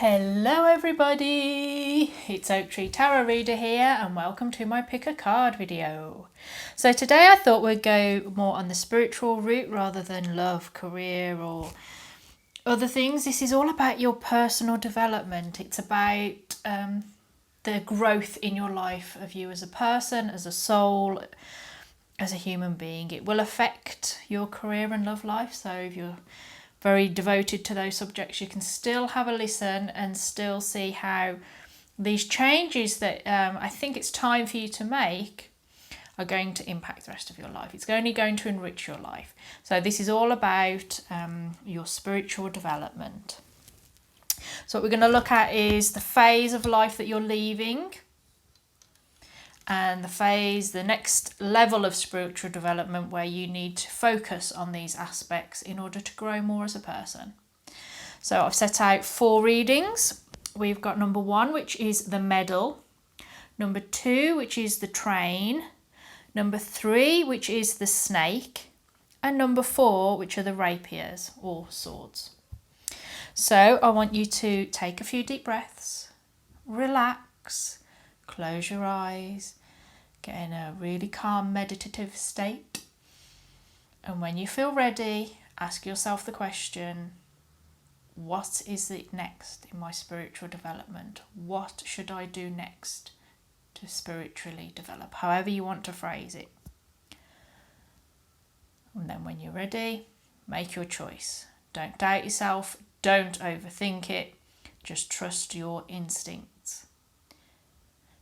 Hello everybody, it's Oak Tree Tarot Reader here and welcome to my pick a card video. So today I thought we'd go more on the spiritual route rather than love, career or other things. This is all about your personal development. It's about the growth in your life of you as a person, as a soul, as a human being. It will affect your career and love life, so if you're very devoted to those subjects, you can still have a listen and still see how these changes that I think it's time for you to make are going to impact the rest of your life. It's only going to enrich your life. So this is all about your spiritual development. So what we're going to look at is the phase of life that you're leaving, and the next level of spiritual development where you need to focus on these aspects in order to grow more as a person. So I've set out 4 readings. We've got number 1, which is the medal, number 2, which is the train, number 3, which is the snake, and number 4, which are the rapiers or swords. So I want you to take a few deep breaths, relax, close your eyes, get in a really calm meditative state, and when you feel ready, ask yourself the question, what is it next in my spiritual development? What should I do next to spiritually develop? However you want to phrase it. And then when you're ready, make your choice. Don't doubt yourself, don't overthink it, just trust your instincts.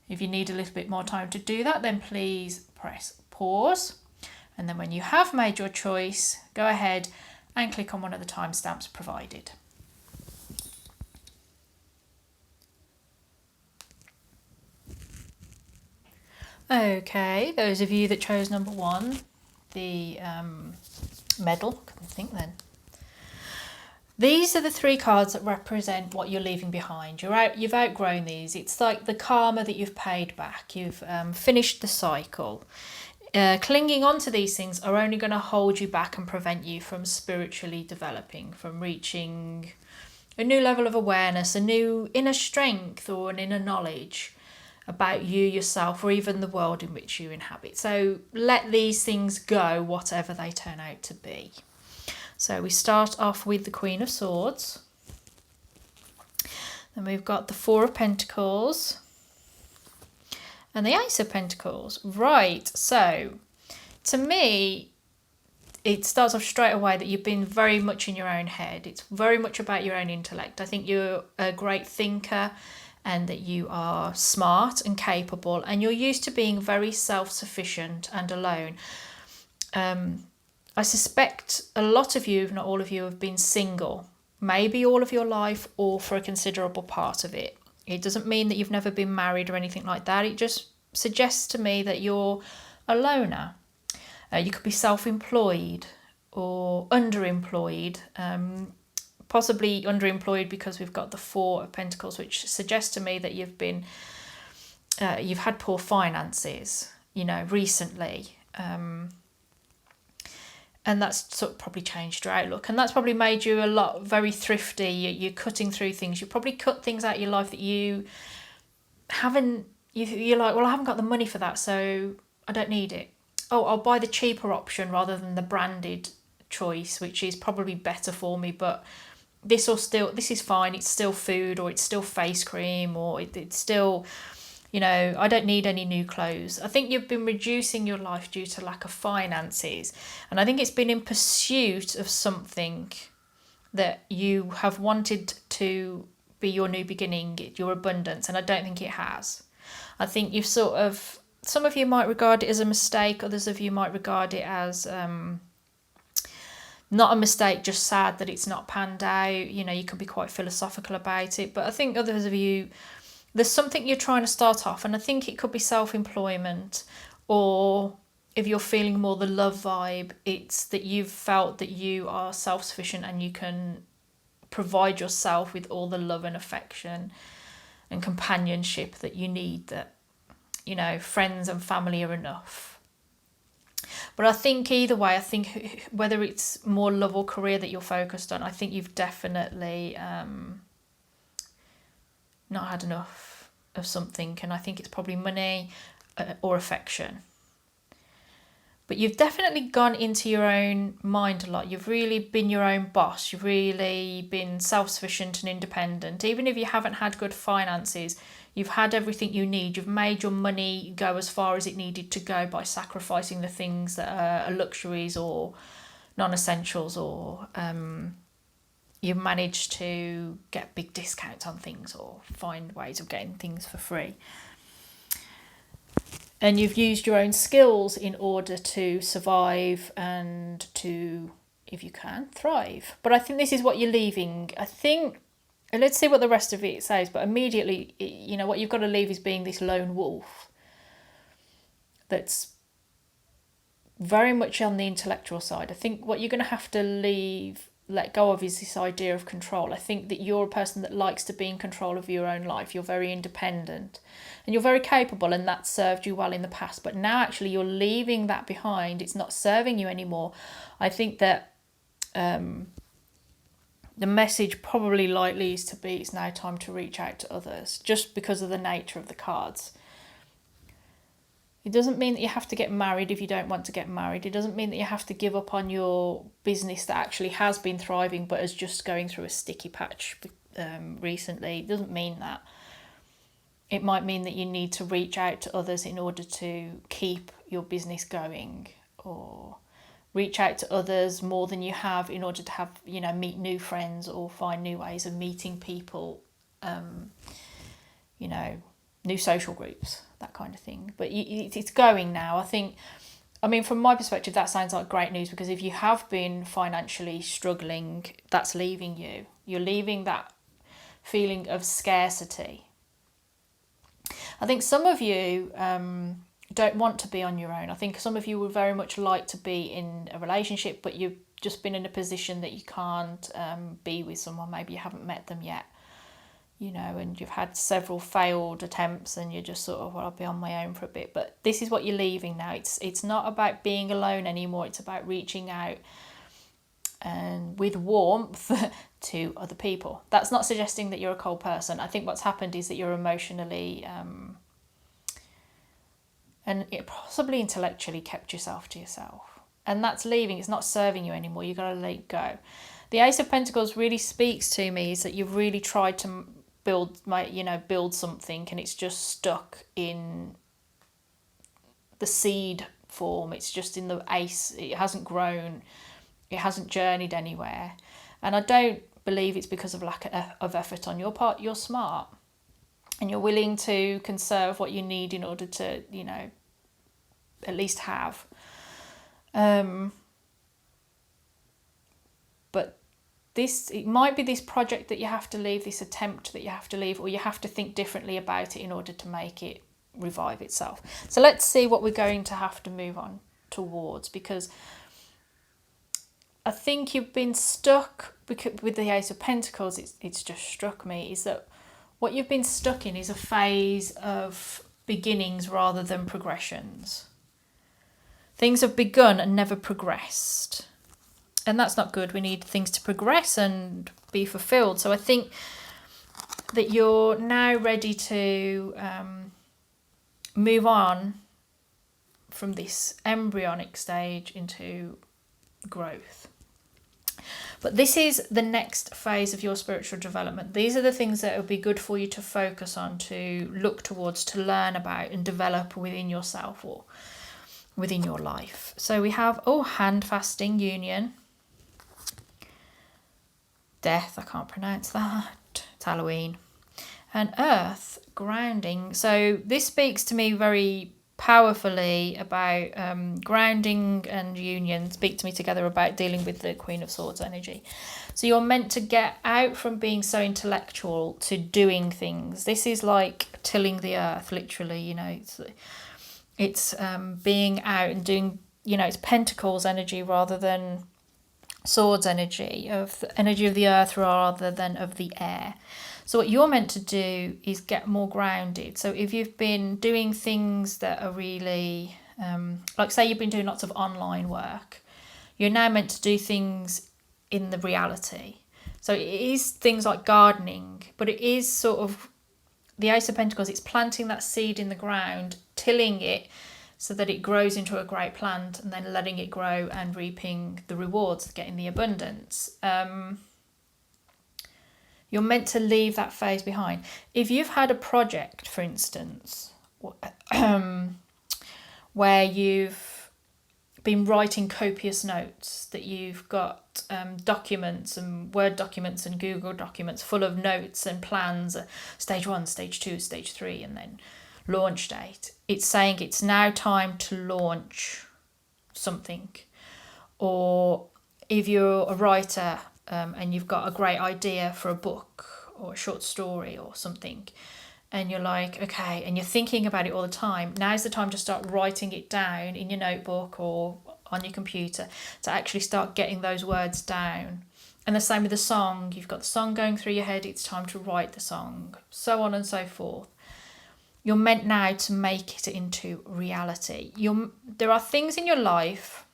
If you need a little bit more time to do that, then please press pause. And then when you have made your choice, go ahead and click on one of the timestamps provided. Okay, those of you that chose number 1, the medal, couldn't think then. These are the 3 cards that represent what you're leaving behind. You've outgrown these. It's like the karma that you've paid back. You've finished the cycle. Clinging on to these things are only going to hold you back and prevent you from spiritually developing, from reaching a new level of awareness, a new inner strength or an inner knowledge about you, yourself, or even the world in which you inhabit. So let these things go, whatever they turn out to be. So we start off with the Queen of Swords. Then we've got the 4 of Pentacles and the Ace of Pentacles. Right, so to me, it starts off straight away that you've been very much in your own head. It's very much about your own intellect. I think you're a great thinker and that you are smart and capable, and you're used to being very self-sufficient and alone. I suspect a lot of you, if not all of you, have been single, maybe all of your life or for a considerable part of it. It doesn't mean that you've never been married or anything like that. It just suggests to me that you're a loner. You could be self-employed or underemployed, possibly underemployed because we've got the 4 of Pentacles, which suggests to me that you've had poor finances, recently. And that's sort of probably changed your outlook, and that's probably made you very thrifty. You're cutting through things. You probably cut things out of your life that you haven't. You're like, well, I haven't got the money for that, so I don't need it. Oh, I'll buy the cheaper option rather than the branded choice, which is probably better for me. But this is fine. It's still food, or it's still face cream, or it's still. I don't need any new clothes. I think you've been reducing your life due to lack of finances. And I think it's been in pursuit of something that you have wanted to be your new beginning, your abundance. And I don't think it has. I think you've some of you might regard it as a mistake. Others of you might regard it as not a mistake, just sad that it's not panned out. You can be quite philosophical about it. But I think others of you, there's something you're trying to start off, and I think it could be self-employment, or if you're feeling more the love vibe, it's that you've felt that you are self-sufficient and you can provide yourself with all the love and affection and companionship that you need, that, friends and family are enough. But I think either way, whether it's more love or career that you're focused on, I think you've definitely not had enough of something, and I think it's probably money or affection. But you've definitely gone into your own mind a lot. You've really been your own boss. You've really been self-sufficient and independent. Even if you haven't had good finances, you've had everything you need. You've made your money go as far as it needed to go by sacrificing the things that are luxuries or non-essentials, or you've managed to get big discounts on things or find ways of getting things for free. And you've used your own skills in order to survive and to, if you can, thrive. But I think this is what you're leaving. I think, and let's see what the rest of it says, but immediately, you know, what you've got to leave is being this lone wolf that's very much on the intellectual side. I think what you're going to have to let go of is this idea of control. I think that you're a person that likes to be in control of your own life. You're very independent and you're very capable, and that served you well in the past. But now actually you're leaving that behind. It's not serving you anymore. I think that the message probably likely is to be, it's now time to reach out to others, just because of the nature of the cards. It doesn't mean that you have to get married if you don't want to get married. It doesn't mean that you have to give up on your business that actually has been thriving but is just going through a sticky patch recently. It doesn't mean that. It might mean that you need to reach out to others in order to keep your business going, or reach out to others more than you have in order to have, you know, meet new friends or find new ways of meeting people, you know, new social groups, that kind of thing. But it's going now. I mean, from my perspective, that sounds like great news, because if you have been financially struggling, that's leaving you. You're leaving that feeling of scarcity. I think some of you don't want to be on your own. I think some of you would very much like to be in a relationship, but you've just been in a position that you can't be with someone. Maybe you haven't met them yet, you know, and you've had several failed attempts and you're just sort of, well, I'll be on my own for a bit. But this is what you're leaving now. It's not about being alone anymore. It's about reaching out and with warmth to other people. That's not suggesting that you're a cold person. I think what's happened is that you're emotionally and it possibly intellectually kept yourself to yourself. And that's leaving. It's not serving you anymore. You've got to let it go. The Ace of Pentacles really speaks to me is that you've really tried to build something, and it's just stuck in the seed form. It's just in the ace. It hasn't grown. It hasn't journeyed anywhere. And I don't believe it's because of lack of effort on your part. You're smart and you're willing to conserve what you need in order to, you know, at least have. But it might be this project that you have to leave, this attempt that you have to leave, or you have to think differently about it in order to make it revive itself. So let's see what we're going to have to move on towards, because I think you've been stuck with the Ace of Pentacles. It's just struck me is that what you've been stuck in is a phase of beginnings rather than progressions. Things have begun and never progressed. And that's not good. We need things to progress and be fulfilled. So I think that you're now ready to move on from this embryonic stage into growth. But this is the next phase of your spiritual development. These are the things that will be good for you to focus on, to look towards, to learn about and develop within yourself or within your life. So we have, hand fasting, union, death, I can't pronounce that, it's Halloween, and earth, grounding. So this speaks to me very powerfully about grounding and union. Speak to me together about dealing with the Queen of Swords energy. So you're meant to get out from being so intellectual to doing things. This is like tilling the earth, literally, you know. It's being out and doing, you know, it's Pentacles energy rather than Swords energy, of the energy of the earth rather than of the air. So what you're meant to do is get more grounded. So if you've been doing things that are really, like say you've been doing lots of online work, you're now meant to do things in the reality. So it is things like gardening, but it is sort of the Ace of Pentacles, it's planting that seed in the ground, tilling it so that it grows into a great plant, and then letting it grow and reaping the rewards, getting the abundance. You're meant to leave that phase behind. If you've had a project, for instance, where you've been writing copious notes, that you've got documents and Word documents and Google documents full of notes and plans, stage 1, stage 2, stage 3, and then launch date. It's saying it's now time to launch something. Or if you're a writer and you've got a great idea for a book or a short story or something, and you're like, okay, and you're thinking about it all the time, now's the time to start writing it down in your notebook or on your computer, to actually start getting those words down. And the same with the song. You've got the song going through your head, it's time to write the song, so on and so forth. You're meant now to make it into reality. There are things in your life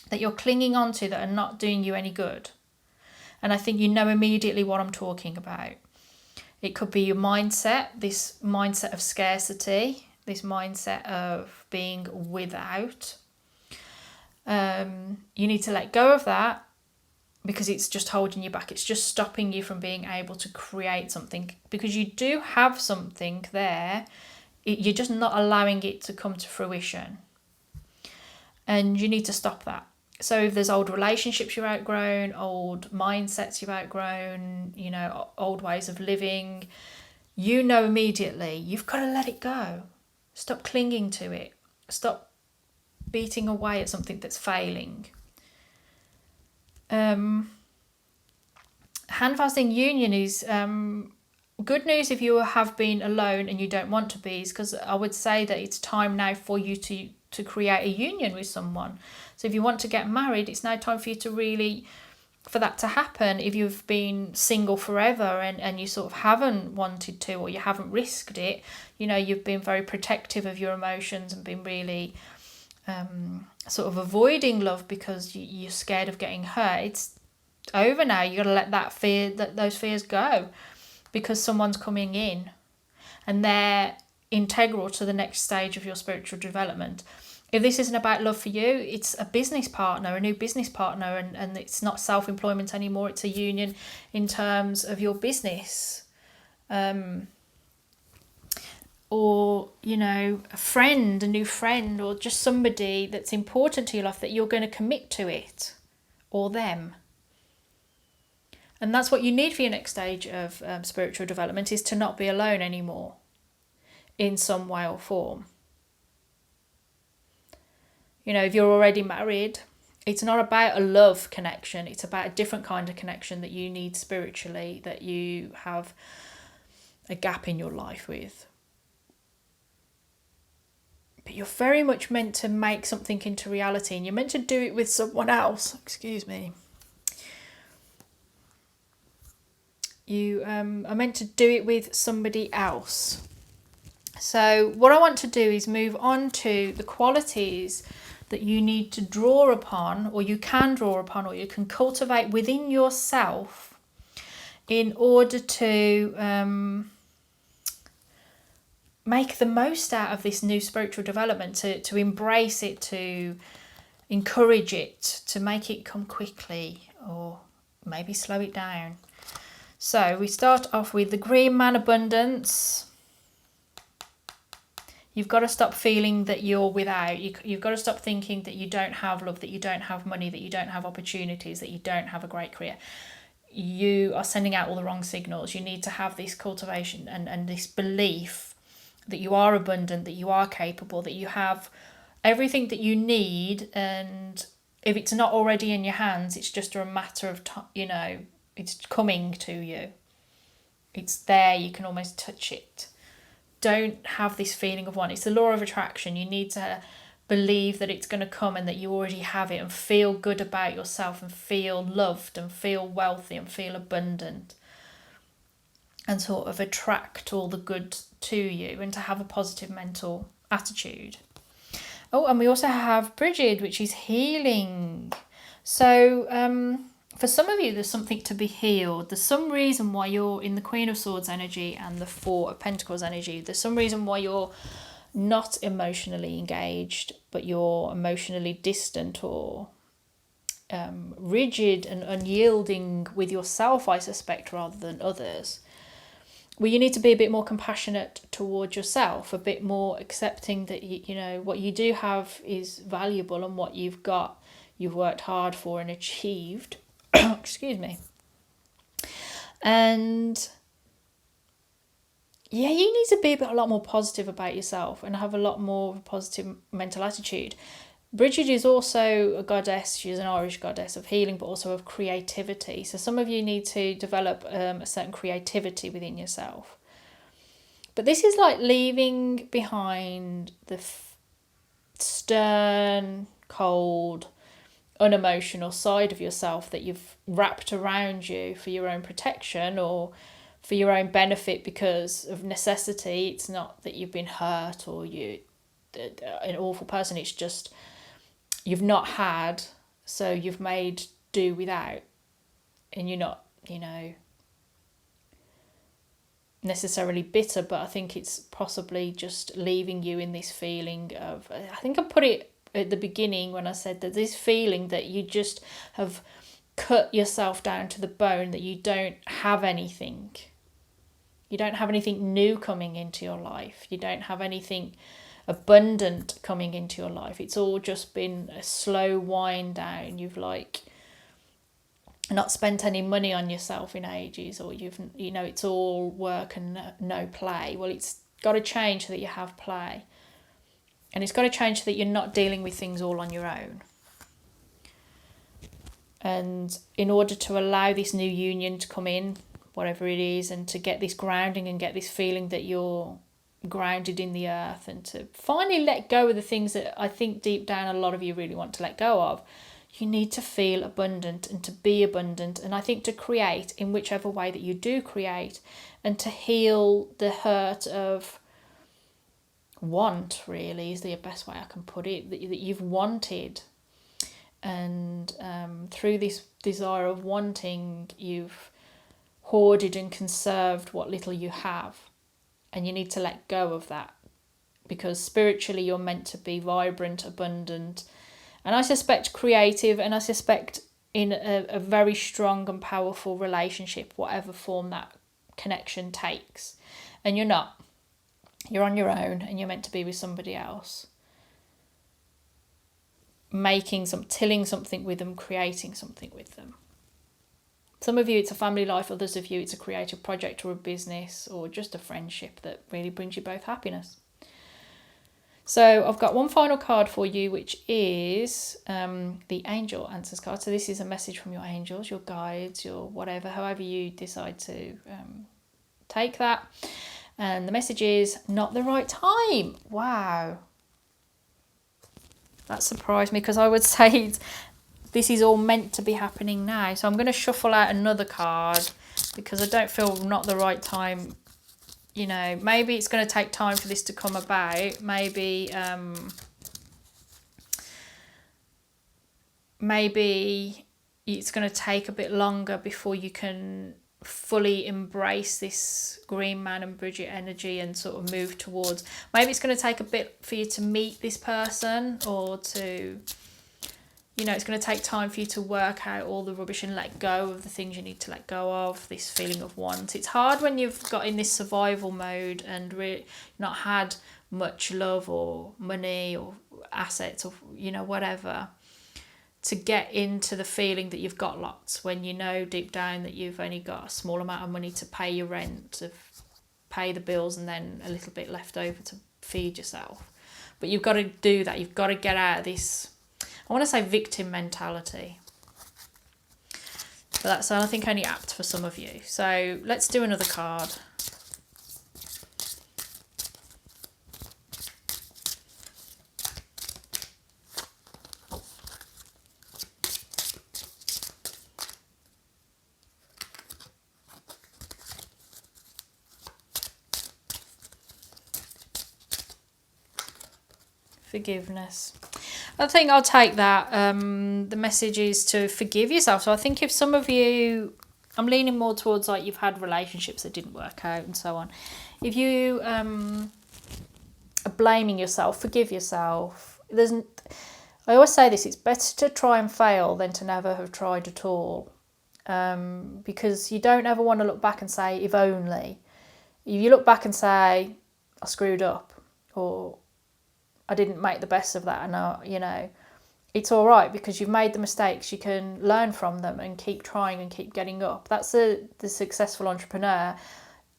that you're clinging on to that are not doing you any good. And I think you know immediately what I'm talking about. It could be your mindset, this mindset of scarcity, this mindset of being without. You need to let go of that, because it's just holding you back. It's just stopping you from being able to create something, because you do have something there. You're just not allowing it to come to fruition. And you need to stop that. So if there's old relationships you've outgrown, old mindsets you've outgrown, old ways of living, you know immediately you've got to let it go. Stop clinging to it. Stop beating away at something that's failing. Handfasting union is good news if you have been alone and you don't want to be, because I would say that it's time now for you to create a union with someone. So if you want to get married, it's now time for you to really, for that to happen. If you've been single forever and you sort of haven't wanted to, or you haven't risked it, you've been very protective of your emotions and been really sort of avoiding love because you're scared of getting hurt. It's over now. You got to let those fears go, because someone's coming in and they're integral to the next stage of your spiritual development. If this isn't about love for you, it's a business partner, a new business partner, and it's not self-employment anymore. It's a union in terms of your business. Or, a friend, a new friend, or just somebody that's important to your life that you're going to commit to it, or them. And that's what you need for your next stage of spiritual development, is to not be alone anymore in some way or form. If you're already married, it's not about a love connection. It's about a different kind of connection that you need spiritually, that you have a gap in your life with. But you're very much meant to make something into reality, and you're meant to do it with someone else. Excuse me. You are meant to do it with somebody else. So what I want to do is move on to the qualities that you need to draw upon, or you can draw upon, or you can cultivate within yourself in order to make the most out of this new spiritual development, to embrace it, to encourage it, to make it come quickly, or maybe slow it down. So we start off with the Green Man, abundance. You've got to stop feeling that you're without. You've got to stop thinking that you don't have love, that you don't have money, that you don't have opportunities, that you don't have a great career. You are sending out all the wrong signals. You need to have this cultivation and this belief that you are abundant, that you are capable, that you have everything that you need. And if it's not already in your hands, it's just a matter of time, it's coming to you. It's there, you can almost touch it. Don't have this feeling of want. It's the law of attraction. You need to believe that it's going to come and that you already have it, and feel good about yourself, and feel loved, and feel wealthy, and feel abundant, and sort of attract all the good to you, and to have a positive mental attitude. Oh, and we also have Bridget, which is healing. So for some of you, there's something to be healed. There's some reason why you're in the Queen of Swords energy and the Four of Pentacles energy. There's some reason why you're not emotionally engaged, but you're emotionally distant or rigid and unyielding with yourself, I suspect, rather than others. Well, you need to be a bit more compassionate towards yourself, a bit more accepting that you know what you do have is valuable, and what you've got, you've worked hard for and achieved. Excuse me. And yeah, you need to be a lot more positive about yourself and have a lot more positive mental attitude. Bridget is also a goddess. She's an Irish goddess of healing, but also of creativity. So some of you need to develop a certain creativity within yourself. But this is like leaving behind the stern, cold, unemotional side of yourself that you've wrapped around you for your own protection or for your own benefit because of necessity. It's not that you've been hurt or you're an awful person. It's just you've not had, so you've made do without, and you're not, you know, necessarily bitter, but I think it's possibly just leaving you in this feeling of, I think I put it at the beginning when I said that this feeling that you just have cut yourself down to the bone, that you don't have anything. You don't have anything new coming into your life. You don't have anything abundant coming into your life. It's all just been a slow wind down. You've like not spent any money on yourself in ages, or you know, it's all work and no play. Well, it's got to change so that you have play. And it's got to change so that you're not dealing with things all on your own. And in order to allow this new union to come in, whatever it is, and to get this grounding and get this feeling that you're grounded in the earth, and to finally let go of the things that I think deep down a lot of you really want to let go of, you need to feel abundant and to be abundant. And I think to create in whichever way that you do create, and to heal the hurt of want, really is the best way I can put it, that you've wanted, and through this desire of wanting, you've hoarded and conserved what little you have, and you need to let go of that, because spiritually you're meant to be vibrant, abundant, and I suspect creative, and I suspect in a very strong and powerful relationship, whatever form that connection takes. And you're not. You're on your own, and you're meant to be with somebody else, tilling something with them, creating something with them. Some of you it's a family life, others of you it's a creative project or a business or just a friendship that really brings you both happiness. So I've got one final card for you, which is the Angel Answers card. So this is a message from your angels, your guides, your whatever, however you decide to take that. And the message is, not the right time. Wow. That surprised me, because I would say this is all meant to be happening now. So I'm going to shuffle out another card, because I don't feel not the right time. You know, maybe it's going to take time for this to come about. Maybe it's going to take a bit longer before you can fully embrace this Green Man and Bridget energy and sort of move towards. Maybe it's going to take a bit for you to meet this person, or to, you know, it's going to take time for you to work out all the rubbish and let go of the things you need to let go of, this feeling of want. It's hard when you've got in this survival mode and really not had much love or money or assets or, you know, whatever, to get into the feeling that you've got lots, when you know deep down that you've only got a small amount of money to pay your rent, to pay the bills, and then a little bit left over to feed yourself. But you've got to do that. You've got to get out of this, I want to say, victim mentality. But that's, I think, only apt for some of you. So let's do another card. Forgiveness. I think I'll take that. The message is to forgive yourself. So I think if some of you, I'm leaning more towards like you've had relationships that didn't work out and so on. If you are blaming yourself, forgive yourself. I always say this, it's better to try and fail than to never have tried at all. Because you don't ever want to look back and say, if only. If you look back and say, I screwed up, or I didn't make the best of that, and it's all right because you've made the mistakes. You can learn from them and keep trying and keep getting up. That's the successful entrepreneur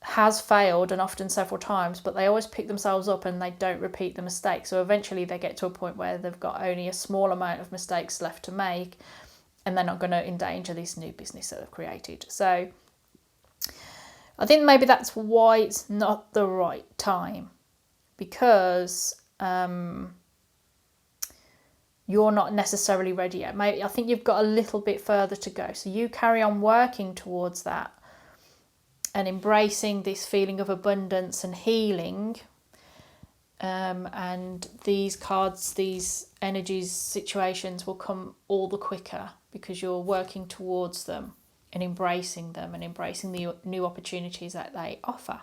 has failed, and often several times, but they always pick themselves up and they don't repeat the mistake. So eventually they get to a point where they've got only a small amount of mistakes left to make, and they're not going to endanger this new business that they've created. So I think maybe that's why it's not the right time, because you're not necessarily ready yet. Maybe I think you've got a little bit further to go. So you carry on working towards that and embracing this feeling of abundance and healing. And these cards, these energies, situations will come all the quicker because you're working towards them and embracing them and embracing the new opportunities that they offer.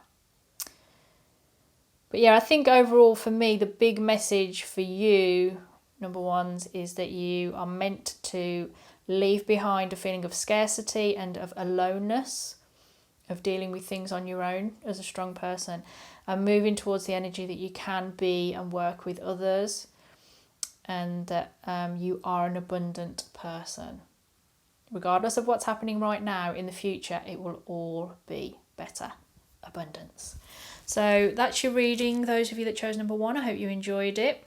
But yeah, I think overall for me, the big message for you, number ones, is that you are meant to leave behind a feeling of scarcity and of aloneness, of dealing with things on your own as a strong person, and moving towards the energy that you can be and work with others, and that you are an abundant person. Regardless of what's happening right now, in the future, it will all be better. Abundance. So that's your reading. Those of you that chose number one, I hope you enjoyed it.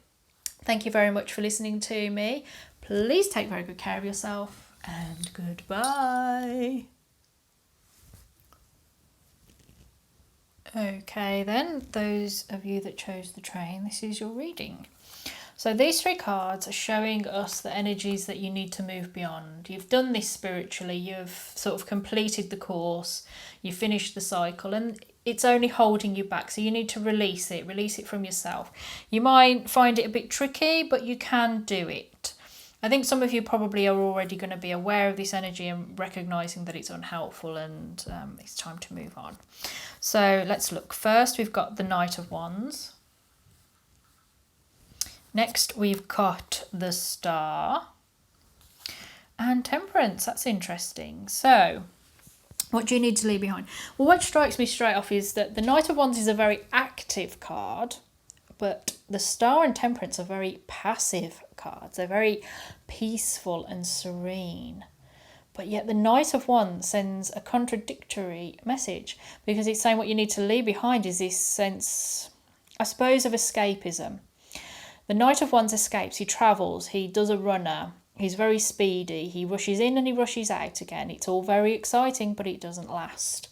Thank you very much for listening to me. Please take very good care of yourself, and goodbye. Okay then, those of you that chose the train, this is your reading. So these three cards are showing us the energies that you need to move beyond. You've done this spiritually, you've sort of completed the course, you finished the cycle, and it's only holding you back. So you need to release it from yourself. You might find it a bit tricky, but you can do it. I think some of you probably are already going to be aware of this energy and recognising that it's unhelpful, and it's time to move on. So let's look. First, we've got the Knight of Wands. Next, we've got the Star and Temperance. That's interesting. So, what do you need to leave behind? Well, what strikes me straight off is that the Knight of Wands is a very active card, but the Star and Temperance are very passive cards. They're very peaceful and serene. But yet the Knight of Wands sends a contradictory message, because it's saying what you need to leave behind is this sense, I suppose, of escapism. The Knight of Wands escapes, he travels, he does a runner, he's very speedy, he rushes in and he rushes out again. It's all very exciting, but it doesn't last.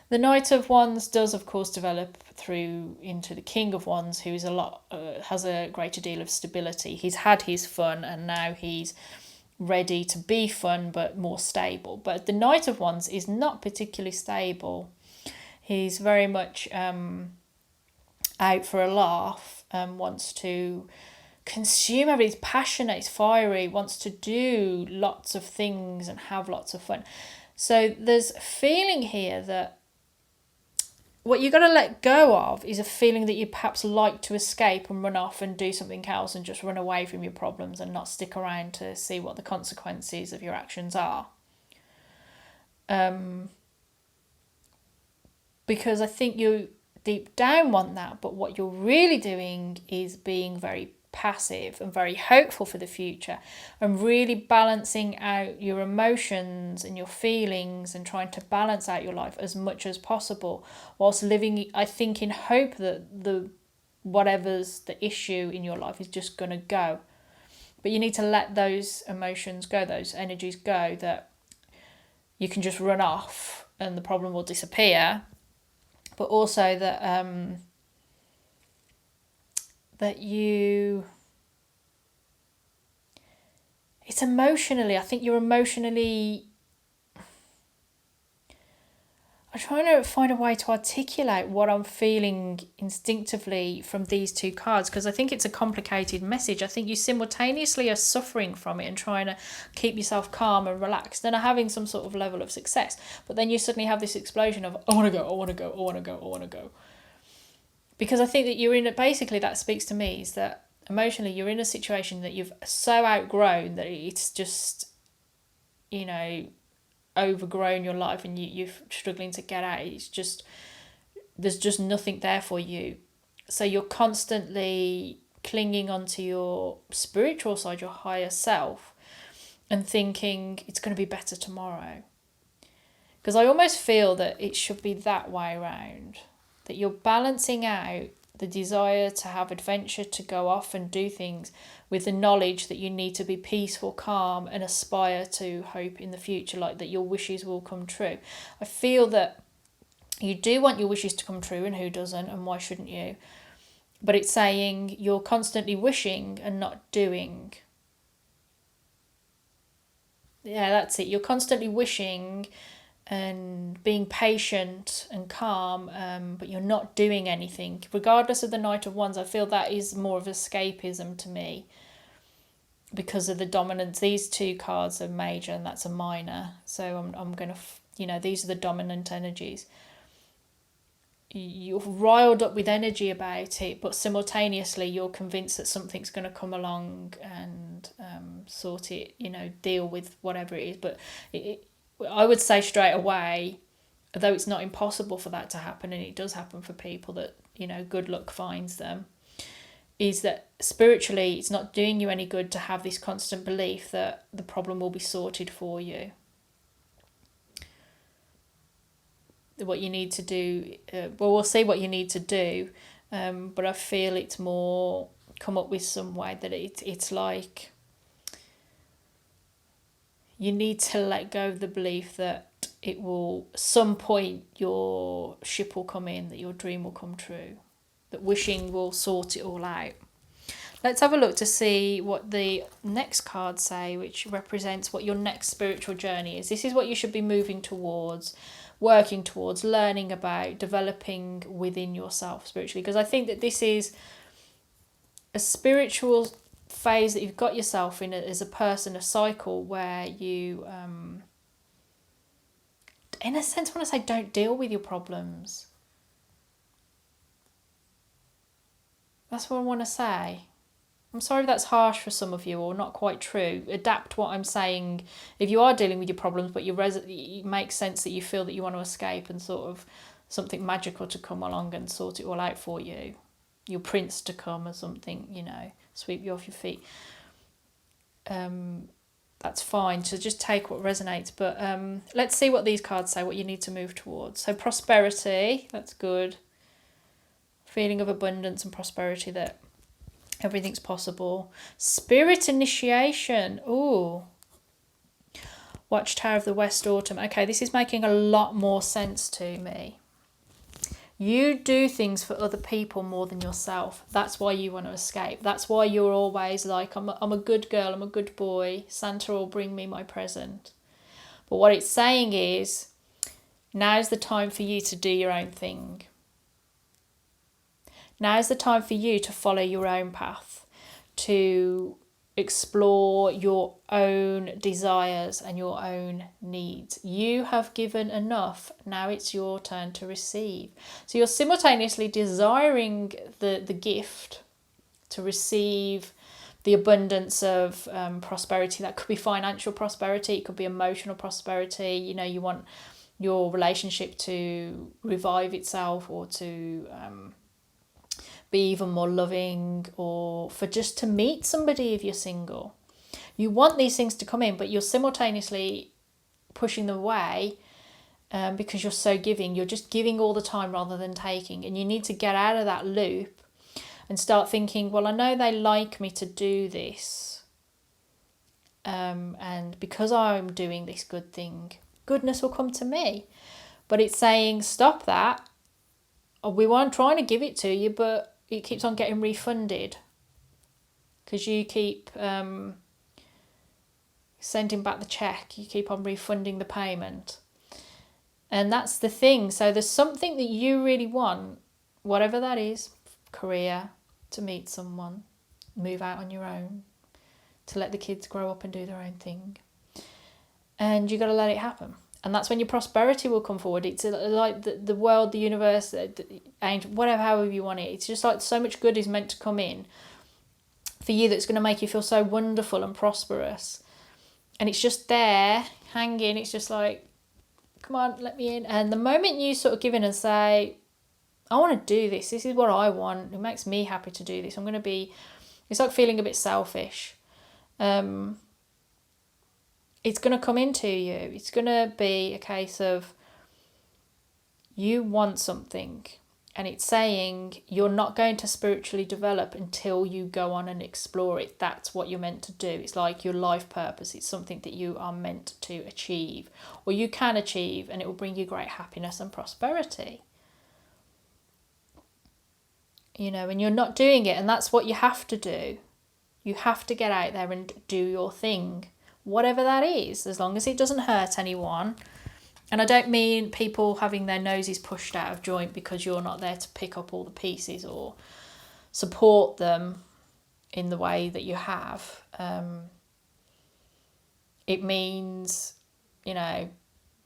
The Knight of Wands does, of course, develop through into the King of Wands, who is has a greater deal of stability. He's had his fun and now he's ready to be fun but more stable. But the Knight of Wands is not particularly stable. He's very much out for a laugh. Wants to consume everything. He's passionate, he's fiery, wants to do lots of things and have lots of fun. So there's a feeling here that what you've got to let go of is a feeling that you perhaps like to escape and run off and do something else and just run away from your problems and not stick around to see what the consequences of your actions are. Because I think you deep down want that, but what you're really doing is being very passive and very hopeful for the future, and really balancing out your emotions and your feelings and trying to balance out your life as much as possible, whilst living, I think, in hope that the whatever's the issue in your life is just going to go. But you need to let those emotions go, those energies go, that you can just run off and the problem will disappear. But also that it's emotionally, I think you're emotionally, I I'm trying to find a way to articulate what I'm feeling instinctively from these two cards, because I think it's a complicated message. I think you simultaneously are suffering from it and trying to keep yourself calm and relaxed and are having some sort of level of success. But then you suddenly have this explosion of, I want to go, I want to go, I want to go, I want to go. Because I think that you're in basically that speaks to me is that emotionally you're in a situation that you've so outgrown that it's just, overgrown your life and you're struggling to get out. It's just, there's just nothing there for you. So you're constantly clinging onto your spiritual side, your higher self, and thinking it's going to be better tomorrow. Because I almost feel that it should be that way around, that you're balancing out the desire to have adventure, to go off and do things, with the knowledge that you need to be peaceful, calm, and aspire to hope in the future, like that your wishes will come true. I feel that you do want your wishes to come true, and who doesn't, and why shouldn't you? But it's saying you're constantly wishing and not doing. Yeah, that's it. You're constantly wishing and being patient and calm, but you're not doing anything. Regardless of the Knight of Wands, I feel that is more of escapism to me because of the dominance. These two cards are major and that's a minor. So I'm going to, these are the dominant energies. You're riled up with energy about it, but simultaneously you're convinced that something's going to come along and sort it, deal with whatever it is. But I would say straight away, though it's not impossible for that to happen, and it does happen for people that, good luck finds them, is that spiritually it's not doing you any good to have this constant belief that the problem will be sorted for you. What you need to do, we'll see what you need to do, but I feel it's more come up with some way that it's like you need to let go of the belief that it will, some point your ship will come in, that your dream will come true, that wishing will sort it all out. Let's have a look to see what the next cards say, which represents what your next spiritual journey is. This is what you should be moving towards, working towards, learning about, developing within yourself spiritually. Because I think that this is a spiritual phase that you've got yourself in as a person, a cycle where you, in a sense, want to say don't deal with your problems. That's what I want to say. I'm sorry if that's harsh for some of you or not quite true. Adapt what I'm saying. If you are dealing with your problems, but it makes sense that you feel that you want to escape and sort of something magical to come along and sort it all out for you. Your prince to come or something, sweep you off your feet. That's fine. So just take what resonates. But let's see what these cards say, what you need to move towards. So prosperity, that's good. Feeling of abundance and prosperity, that everything's possible. Spirit initiation. Ooh. Watchtower of the West Autumn. Okay, this is making a lot more sense to me. You do things for other people more than yourself. That's why you want to escape. That's why you're always like, I'm a good girl, I'm a good boy. Santa will bring me my present. But what it's saying is, now's the time for you to do your own thing. Now's the time for you to follow your own path, to explore your own desires and your own needs. You have given enough. Now it's your turn to receive. So you're simultaneously desiring the gift to receive the abundance of prosperity. That could be financial prosperity. It could be emotional prosperity. You want your relationship to revive itself, or to be even more loving, or for just to meet somebody if you're single. You want these things to come in, but you're simultaneously pushing them away because you're so giving. You're just giving all the time rather than taking, and you need to get out of that loop and start thinking, well, I know they like me to do this, and because I'm doing this good thing, goodness will come to me. But it's saying, stop that. We weren't trying to give it to you, but it keeps on getting refunded because you keep sending back the check. You keep on refunding the payment. And that's the thing. So there's something that you really want, whatever that is, career, to meet someone, move out on your own, to let the kids grow up and do their own thing. And you got to let it happen. And that's when your prosperity will come forward. It's like the world, the universe, the angel, whatever, however you want it. It's just like so much good is meant to come in for you that's going to make you feel so wonderful and prosperous. And it's just there, hanging. It's just like, come on, let me in. And the moment you sort of give in and say, I want to do this. This is what I want. It makes me happy to do this. I'm going to be... It's like feeling a bit selfish. It's going to come into you. It's going to be a case of you want something, and it's saying you're not going to spiritually develop until you go on and explore it. That's what you're meant to do. It's like your life purpose. It's something that you are meant to achieve, or you can achieve, and it will bring you great happiness and prosperity. You know, and you're not doing it, and that's what you have to do. You have to get out there and do your thing, whatever that is, as long as it doesn't hurt anyone. And I don't mean people having their noses pushed out of joint because you're not there to pick up all the pieces or support them in the way that you have. It means, you know,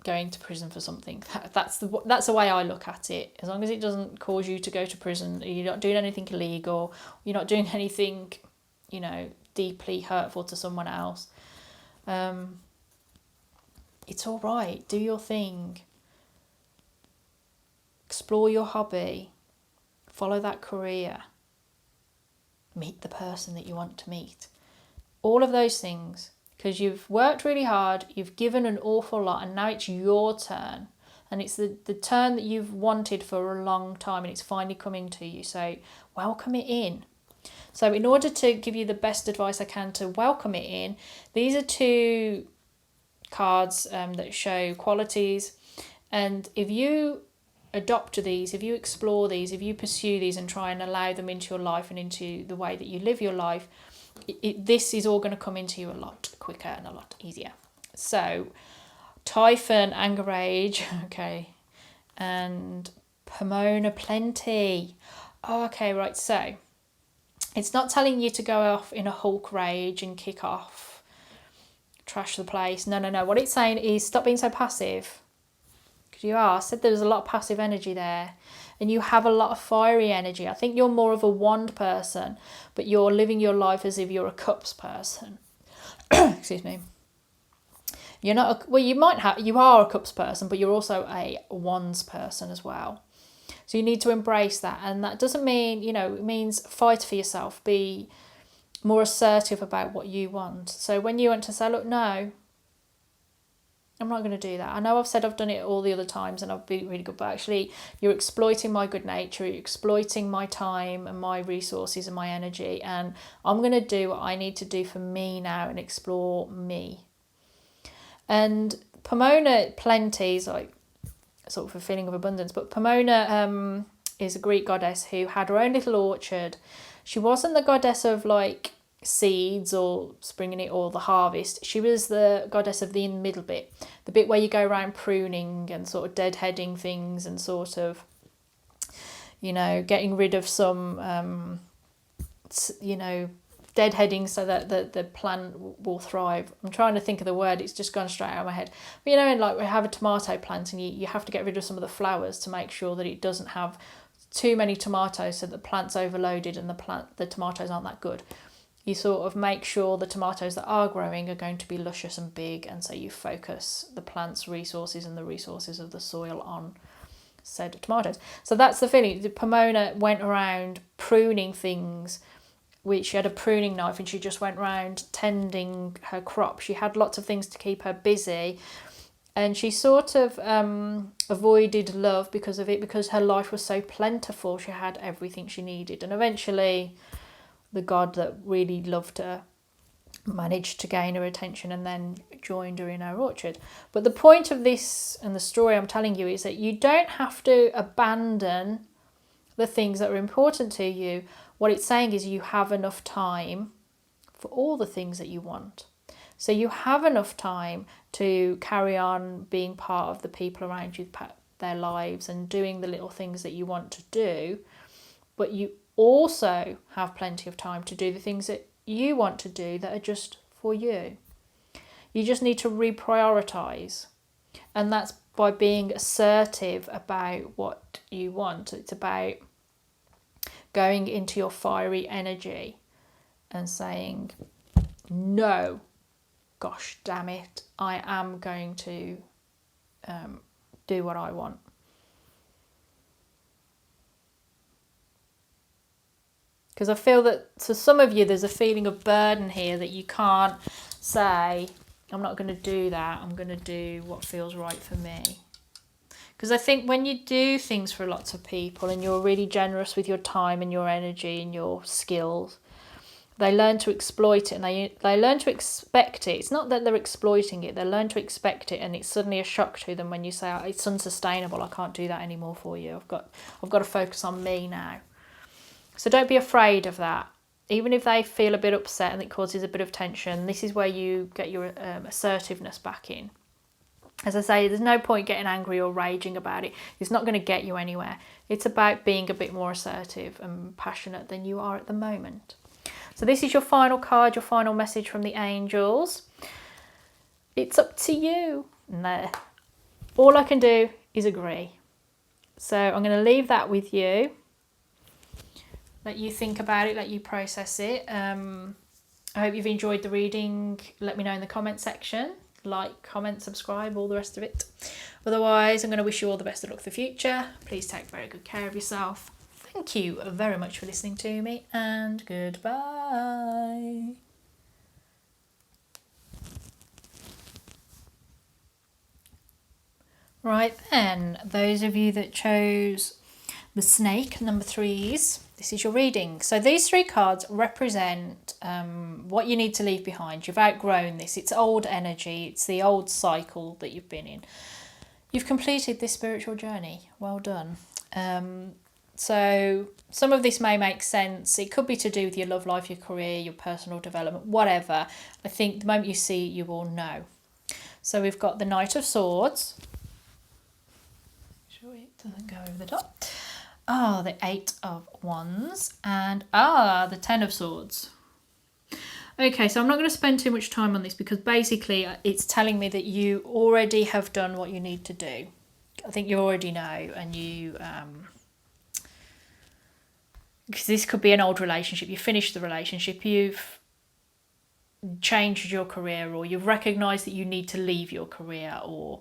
going to prison for something. That's the way I look at it. As long as it doesn't cause you to go to prison, you're not doing anything illegal, you're not doing anything, you know, deeply hurtful to someone else. It's all right. Do your thing. Explore your hobby. Follow that career. Meet the person that you want to meet. All of those things. Because you've worked really hard, you've given an awful lot, and now it's your turn. And it's the turn that you've wanted for a long time, and it's finally coming to you. So welcome it in. So in order to give you the best advice I can to welcome it in, these are two cards that show qualities. And if you adopt these, if you explore these, if you pursue these and try and allow them into your life and into the way that you live your life, this is all going to come into you a lot quicker and a lot easier. So Typhon, Anger Rage, okay, and Pomona, Plenty. Oh, okay, right, so it's not telling you to go off in a Hulk rage and kick off, trash the place. No. What it's saying is stop being so passive. Because you are. I said there was a lot of passive energy there. And you have a lot of fiery energy. I think you're more of a wand person, but you're living your life as if you're a cups person. Excuse me. You're not, you are a cups person, but you're also a wands person as well. So you need to embrace that. And that doesn't mean, it means fight for yourself. Be more assertive about what you want. So when you want to say, look, no, I'm not going to do that. I know I've said I've done it all the other times and I've been really good, but actually you're exploiting my good nature, you're exploiting my time and my resources and my energy. And I'm going to do what I need to do for me now and explore me. And Pomona, Plenty is like sort of a feeling of abundance, but Pomona is a Greek goddess who had her own little orchard. She wasn't the goddess of like seeds or springing it or the harvest. She was the goddess of the in the middle bit, the bit where you go around pruning and sort of deadheading things and sort of, getting rid of some, deadheading so that the plant will thrive. I'm trying to think of the word, it's just gone straight out of my head. But like we have a tomato plant and you have to get rid of some of the flowers to make sure that it doesn't have too many tomatoes so the plant's overloaded and the tomatoes aren't that good. You sort of make sure the tomatoes that are growing are going to be luscious and big, and so you focus the plant's resources and the resources of the soil on said tomatoes. So that's the feeling. Pomona went around pruning things. She had a pruning knife and she just went around tending her crop. She had lots of things to keep her busy, and she sort of avoided love because of it, because her life was so plentiful. She had everything she needed, and eventually the god that really loved her managed to gain her attention and then joined her in her orchard. But the point of this and the story I'm telling you is that you don't have to abandon the things that are important to you. What it's saying is you have enough time for all the things that you want. So you have enough time to carry on being part of the people around you, their lives, and doing the little things that you want to do. But you also have plenty of time to do the things that you want to do that are just for you. You just need to reprioritize. And that's by being assertive about what you want. It's about going into your fiery energy and saying, no, gosh damn it, I am going to do what I want. Because I feel that to some of you there's a feeling of burden here that you can't say, I'm not going to do that, I'm going to do what feels right for me. Because I think when you do things for lots of people and you're really generous with your time and your energy and your skills, they learn to exploit it, and they learn to expect it. It's not that they're exploiting it, they learn to expect it, and it's suddenly a shock to them when you say, oh, it's unsustainable, I can't do that anymore for you. I've got to focus on me now. So don't be afraid of that. Even if they feel a bit upset and it causes a bit of tension, this is where you get your assertiveness back in. As I say, there's no point getting angry or raging about it. It's not going to get you anywhere. It's about being a bit more assertive and passionate than you are at the moment. So this is your final card, your final message from the angels. It's up to you. No. All I can do is agree. So I'm going to leave that with you. Let you think about it, let you process it. I hope you've enjoyed the reading. Let me know in the comment section. Like, comment, subscribe, all the rest of it. Otherwise, I'm going to wish you all the best of luck for the future. Please take very good care of yourself. Thank you very much for listening to me, and goodbye. Right then, those of you that chose the snake, number 3s, this is your reading. So these 3 cards represent what you need to leave behind. You've outgrown this. It's old energy. It's the old cycle that you've been in. You've completed this spiritual journey. Well done. So some of this may make sense. It could be to do with your love life, your career, your personal development, whatever. I think the moment you see it, you will know. So we've got the Knight of Swords. Make sure it doesn't go over the top. The 8 of Wands, and the 10 of Swords. Okay, so I'm not going to spend too much time on this because basically it's telling me that you already have done what you need to do. I think you already know, and you because this could be an old relationship. You finished the relationship, you've changed your career, or you've recognised that you need to leave your career, or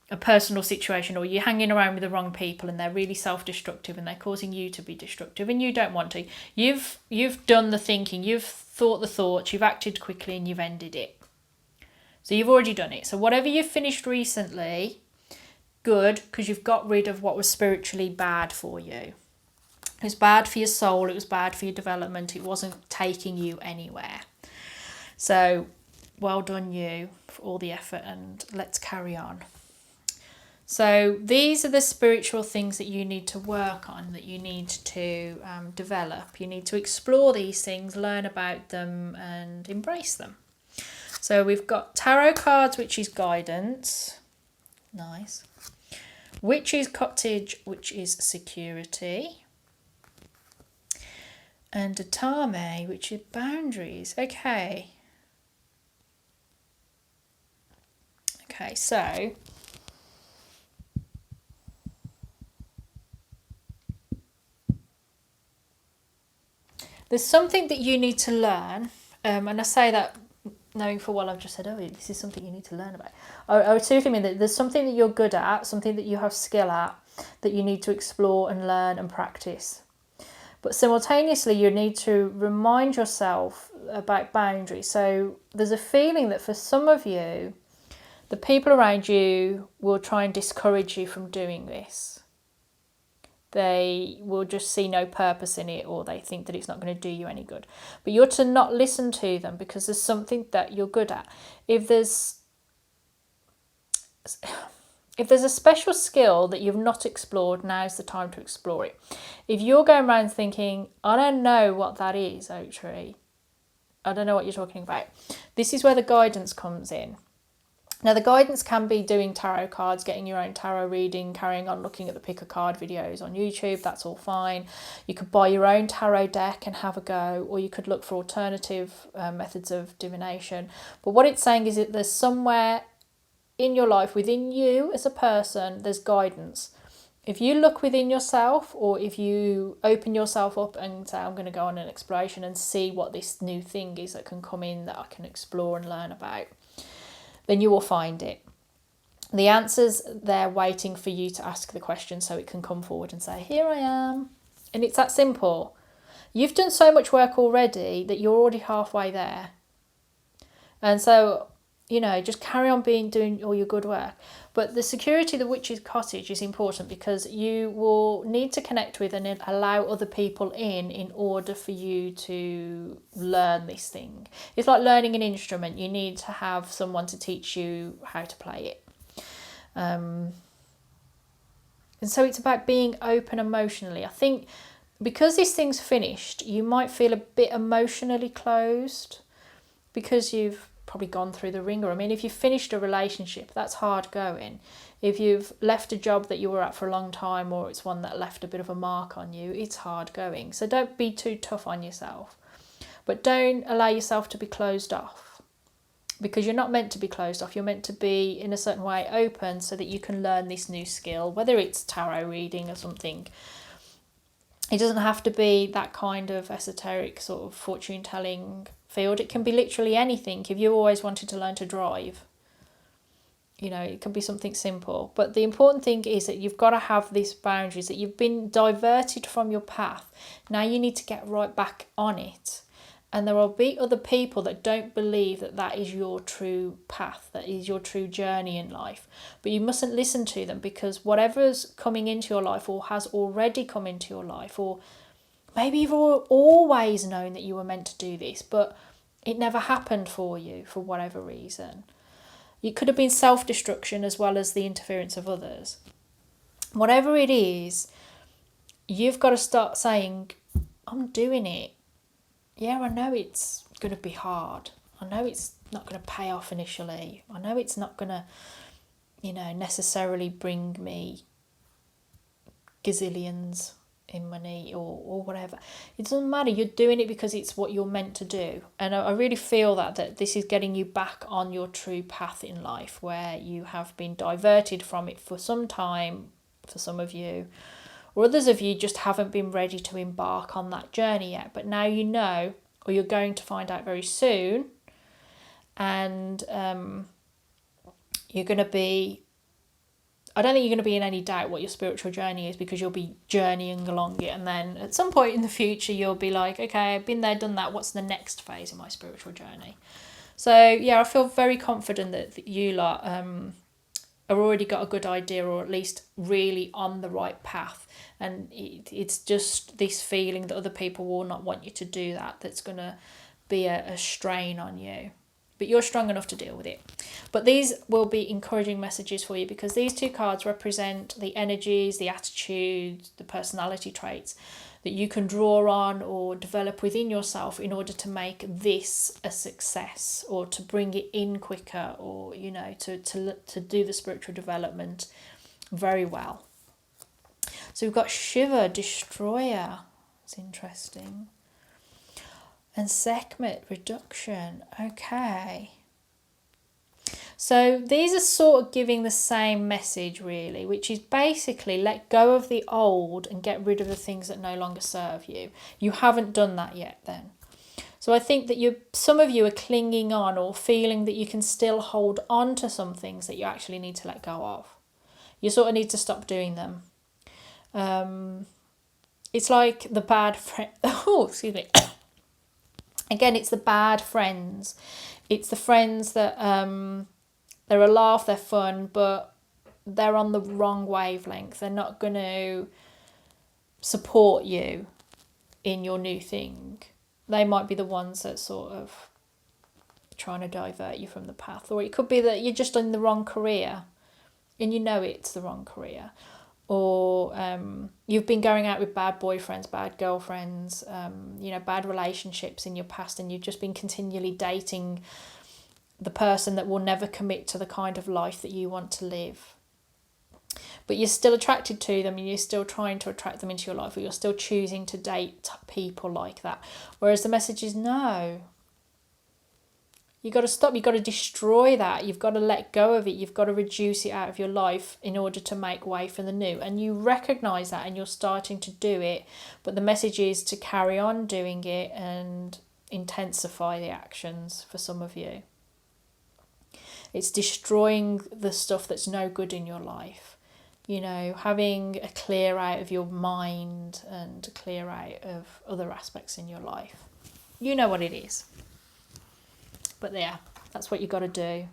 a personal situation, or you're hanging around with the wrong people and they're really self-destructive and they're causing you to be destructive and you don't want to. You've done the thinking, you've thought the thoughts, you've acted quickly, and you've ended it. So you've already done it. So whatever you've finished recently, good, because you've got rid of what was spiritually bad for you. It was bad for your soul, it was bad for your development, it wasn't taking you anywhere. So well done you for all the effort, and let's carry on. So these are the spiritual things that you need to work on, that you need to develop. You need to explore these things, learn about them, and embrace them. So we've got tarot cards, which is guidance. Nice. Witch's Cottage, which is security. And Atame, which is boundaries. Okay. Okay, so there's something that you need to learn, and I say that knowing full well I've just said, oh, this is something you need to learn about. I would seriously mean that there's something that you're good at, something that you have skill at, that you need to explore and learn and practice. But simultaneously, you need to remind yourself about boundaries. So there's a feeling that for some of you, the people around you will try and discourage you from doing this. They will just see no purpose in it, or they think that it's not going to do you any good. But you're to not listen to them, because there's something that you're good at. If there's a special skill that you've not explored, now's the time to explore it. If you're going around thinking, I don't know what that is, Oak Tree, I don't know what you're talking about, this is where the guidance comes in. Now, the guidance can be doing tarot cards, getting your own tarot reading, carrying on looking at the pick a card videos on YouTube. That's all fine. You could buy your own tarot deck and have a go, or you could look for alternative methods of divination. But what it's saying is that there's somewhere in your life, within you as a person, there's guidance. If you look within yourself, or if you open yourself up and say, I'm going to go on an exploration and see what this new thing is that can come in that I can explore and learn about, then you will find it. The answer's there waiting for you to ask the question so it can come forward and say, here I am. And it's that simple. You've done so much work already that you're already halfway there. And so, just carry on doing all your good work. But the security of the witch's cottage is important because you will need to connect with and allow other people in order for you to learn this thing. It's like learning an instrument. You need to have someone to teach you how to play it. And so it's about being open emotionally. I think because this thing's finished, you might feel a bit emotionally closed because you've probably gone through the ringer. I mean, if you've finished a relationship, that's hard going. If you've left a job that you were at for a long time, or it's one that left a bit of a mark on you, it's hard going. So don't be too tough on yourself. But don't allow yourself to be closed off, because you're not meant to be closed off. You're meant to be, in a certain way, open so that you can learn this new skill, whether it's tarot reading or something. It doesn't have to be that kind of esoteric sort of fortune telling field. It can be literally anything. If you always wanted to learn to drive, it can be something simple. But the important thing is that you've got to have these boundaries, that you've been diverted from your path. Now you need to get right back on it. And there will be other people that don't believe that that is your true path, that is your true journey in life. But you mustn't listen to them, because whatever's coming into your life or has already come into your life, or maybe you've always known that you were meant to do this, but it never happened for you for whatever reason. It could have been self-destruction as well as the interference of others. Whatever it is, you've got to start saying, I'm doing it. Yeah, I know it's going to be hard. I know it's not going to pay off initially. I know it's not going to, necessarily bring me gazillions in money or whatever. It doesn't matter. You're doing it because it's what you're meant to do. And I really feel that this is getting you back on your true path in life, where you have been diverted from it for some time, for some of you. Or others of you just haven't been ready to embark on that journey yet. But now you know, or you're going to find out very soon. And you're going to be... I don't think you're going to be in any doubt what your spiritual journey is, because you'll be journeying along it. And then at some point in the future, you'll be like, okay, I've been there, done that. What's the next phase in my spiritual journey? So, yeah, I feel very confident that you lot have already got a good idea, or at least really on the right path. And it's just this feeling that other people will not want you to do that's going to be a strain on you. But you're strong enough to deal with it. But these will be encouraging messages for you, because these two cards represent the energies, the attitudes, the personality traits that you can draw on or develop within yourself in order to make this a success, or to bring it in quicker, or to do the spiritual development very well. So we've got Shiva, Destroyer. It's interesting. And Sekhmet, Reduction. Okay. So these are sort of giving the same message, really, which is basically let go of the old and get rid of the things that no longer serve you. You haven't done that yet then. So I think that some of you are clinging on, or feeling that you can still hold on to some things that you actually need to let go of. You sort of need to stop doing them. It's like the bad friend. Oh, excuse me. Again, it's the bad friends. It's the friends that they're a laugh, they're fun, but they're on the wrong wavelength. They're not going to support you in your new thing. They might be the ones that sort of trying to divert you from the path. Or it could be that you're just in the wrong career and you know it's the wrong career. Or you've been going out with bad boyfriends, bad girlfriends, bad relationships in your past, and you've just been continually dating the person that will never commit to the kind of life that you want to live. But you're still attracted to them and you're still trying to attract them into your life, or you're still choosing to date people like that. Whereas the message is no. You've got to stop. You've got to destroy that. You've got to let go of it. You've got to reduce it out of your life in order to make way for the new. And you recognise that and you're starting to do it. But the message is to carry on doing it and intensify the actions for some of you. It's destroying the stuff that's no good in your life. You know, having a clear out of your mind and a clear out of other aspects in your life. You know what it is. But yeah, that's what you've got to do.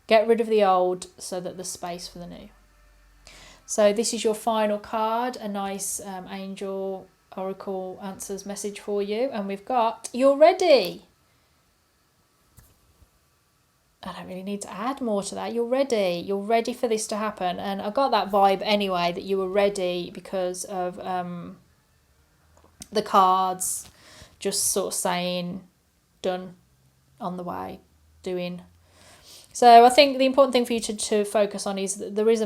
Get rid of the old so that there's space for the new. So this is your final card, a nice angel oracle answers message for you. And we've got, you're ready. I don't really need to add more to that. You're ready. You're ready for this to happen. And I got that vibe anyway, that you were ready because of the cards just sort of saying, done, on the way, doing. So I think the important thing for you to focus on is that there is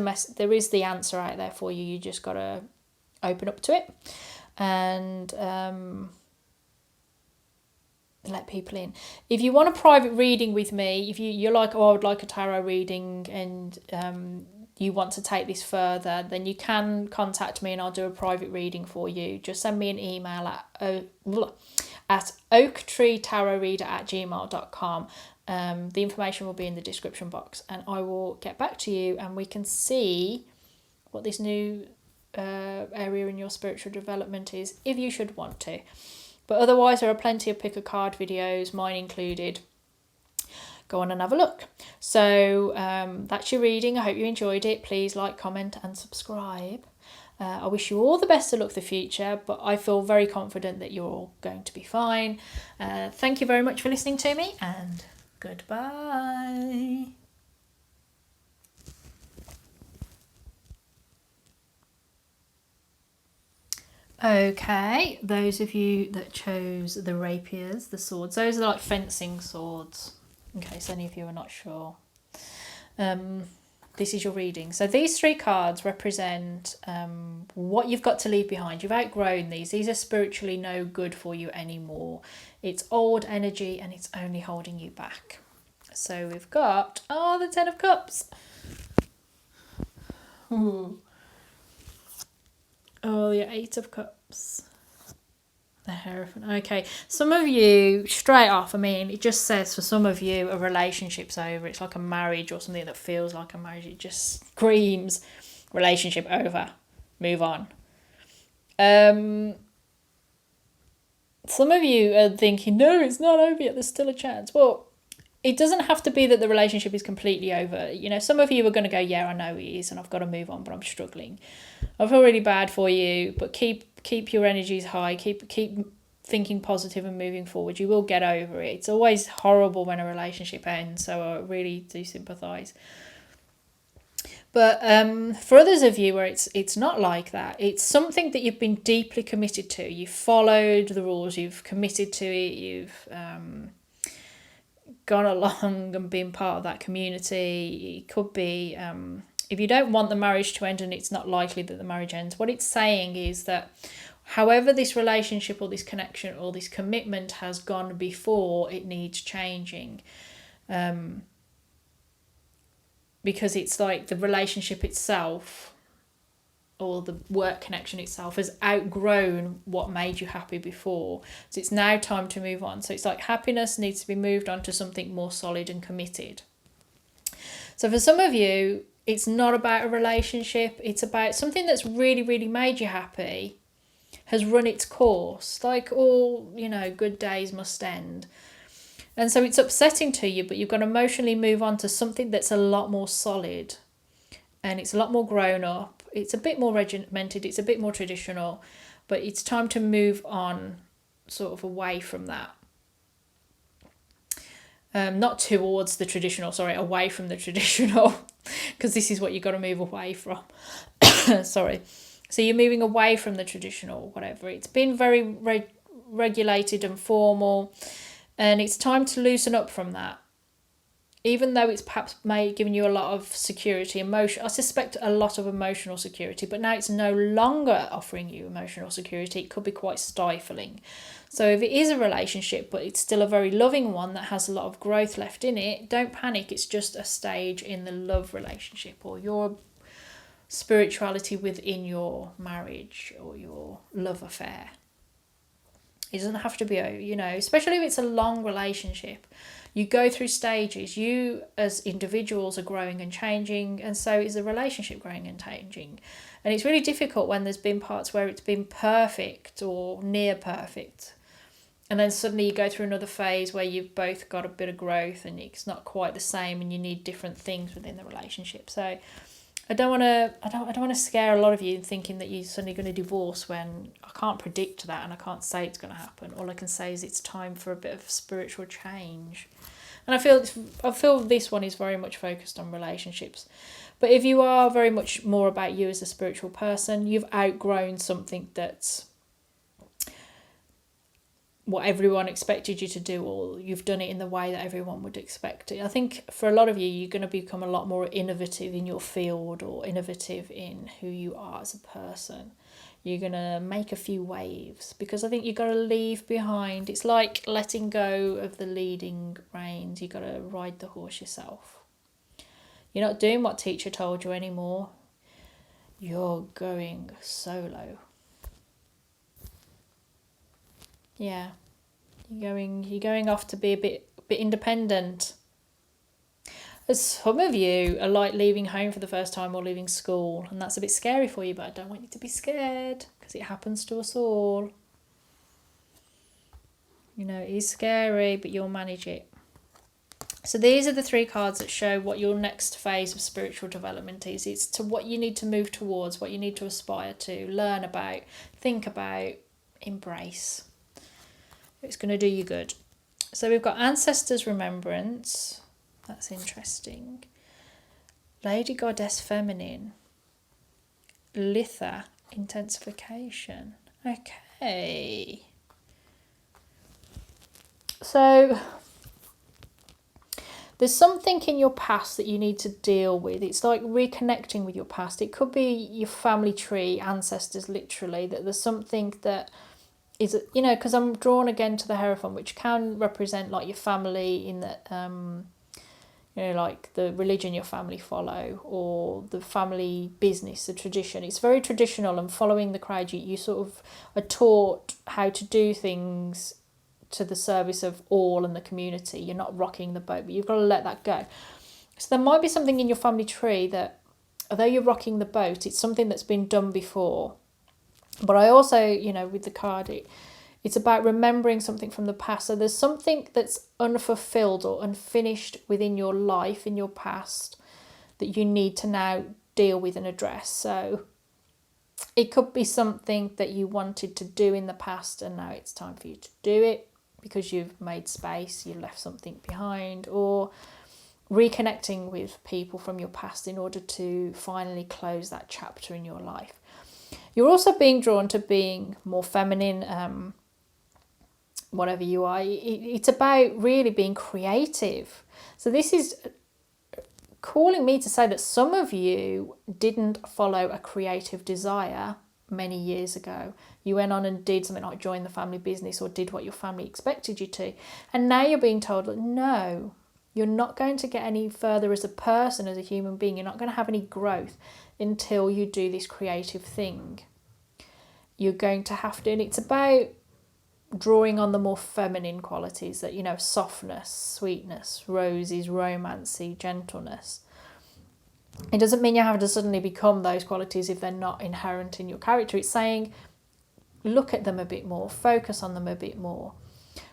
the answer out there for you. You just got to open up to it and let people in. If you want a private reading with me, if you're like, oh, I would like a tarot reading, and you want to take this further, then you can contact me and I'll do a private reading for you. Just send me an email at oaktreetarotreader@gmail.com. The information will be in the description box and I will get back to you and we can see what this new area in your spiritual development is, if you should want to. But otherwise, there are plenty of pick a card videos, mine included. Go on and have a look. So that's your reading. I hope you enjoyed it. Please like, comment and subscribe. I wish you all the best of luck for the future, but I feel very confident that you're all going to be fine. Thank you very much for listening to me, and goodbye. Okay, those of you that chose the rapiers, the swords, those are like fencing swords, in case any of you are not sure. This is your reading. So these three cards represent what you've got to leave behind. You've outgrown these. These are spiritually no good for you anymore. It's old energy and it's only holding you back. So we've got, the Ten of Cups. Ooh. Oh, the Eight of Cups. The Hierophant. Okay, some of you, straight off, I mean, it just says for some of you a relationship's over. It's like a marriage or something that feels like a marriage. It just screams relationship over. Move on. Some of you are thinking, no, it's not over yet. There's still a chance. Well, it doesn't have to be that the relationship is completely over. You know, some of you are going to go, yeah, I know it is, and I've got to move on, but I'm struggling. I feel really bad for you, but keep your energies high. Keep thinking positive and moving forward. You will get over it. It's always horrible when a relationship ends, so I really do sympathise. But for others of you where it's not like that, it's something that you've been deeply committed to. You've followed the rules. You've committed to it. You've gone along and been part of that community. It could be, if you don't want the marriage to end and it's not likely that the marriage ends, what it's saying is that however this relationship or this connection or this commitment has gone before, it needs changing. Because it's like the relationship itself or the work connection itself has outgrown what made you happy before. So it's now time to move on. So it's like happiness needs to be moved on to something more solid and committed. So for some of you, it's not about a relationship. It's about something that's really, really made you happy, has run its course. Like all, good days must end. And so it's upsetting to you, but you've got to emotionally move on to something that's a lot more solid. And it's a lot more grown up. It's a bit more regimented. It's a bit more traditional. But it's time to move on sort of away from that. Not towards the traditional, away from the traditional. Because this is what you've got to move away from. Sorry. So you're moving away from the traditional, whatever. It's been very regulated and formal. And it's time to loosen up from that. even though it's perhaps giving you a lot of security, I suspect a lot of emotional security, but now it's no longer offering you emotional security. It could be quite stifling. So if it is a relationship, but it's still a very loving one that has a lot of growth left in it, don't panic. It's just a stage in the love relationship or your spirituality within your marriage or your love affair. It doesn't have to be, especially if it's a long relationship. You go through stages. You as individuals are growing and changing, and so is the relationship growing and changing. And it's really difficult when there's been parts where it's been perfect or near perfect. And then suddenly you go through another phase where you've both got a bit of growth and it's not quite the same and you need different things within the relationship. So I don't want to scare a lot of you thinking that you're suddenly going to divorce when I can't predict that and I can't say it's going to happen. All I can say is it's time for a bit of spiritual change. And I feel this one is very much focused on relationships. But if you are very much more about you as a spiritual person, you've outgrown something that's what everyone expected you to do, or you've done it in the way that everyone would expect it. I think for a lot of you, you're going to become a lot more innovative in your field or innovative in who you are as a person. You're going to make a few waves because I think you've got to leave behind. It's like letting go of the leading reins. You've got to ride the horse yourself. You're not doing what teacher told you anymore. You're going solo. Yeah, you're going off to be a bit independent. As some of you are like leaving home for the first time or leaving school, and that's a bit scary for you, but I don't want you to be scared because it happens to us all. It is scary, but you'll manage it. So these are the 3 cards that show what your next phase of spiritual development is. It's to what you need to move towards, what you need to aspire to, learn about, think about, embrace. It's going to do you good. So we've got Ancestors' Remembrance. That's interesting. Lady Goddess Feminine. Litha, Intensification. Okay. So there's something in your past that you need to deal with. It's like reconnecting with your past. It could be your family tree, ancestors, literally, that there's something that is, because I'm drawn again to the Hierophant, which can represent like your family in that, like the religion your family follow or the family business, the tradition. It's very traditional, and following the crowd, you sort of are taught how to do things to the service of all in the community. You're not rocking the boat, but you've got to let that go. So there might be something in your family tree that, although you're rocking the boat, it's something that's been done before. But I also, with the card, it's about remembering something from the past. So there's something that's unfulfilled or unfinished within your life, in your past, that you need to now deal with and address. So it could be something that you wanted to do in the past and now it's time for you to do it because you've made space, you left something behind, or reconnecting with people from your past in order to finally close that chapter in your life. You're also being drawn to being more feminine, whatever you are. It's about really being creative. So this is calling me to say that some of you didn't follow a creative desire many years ago. You went on and did something like join the family business or did what your family expected you to. And now you're being told, no, you're not going to get any further as a person, as a human being. You're not going to have any growth until you do this creative thing. You're going to have to, and it's about drawing on the more feminine qualities that, softness, sweetness, roses, romancy, gentleness. It doesn't mean you have to suddenly become those qualities if they're not inherent in your character. It's saying, look at them a bit more, focus on them a bit more.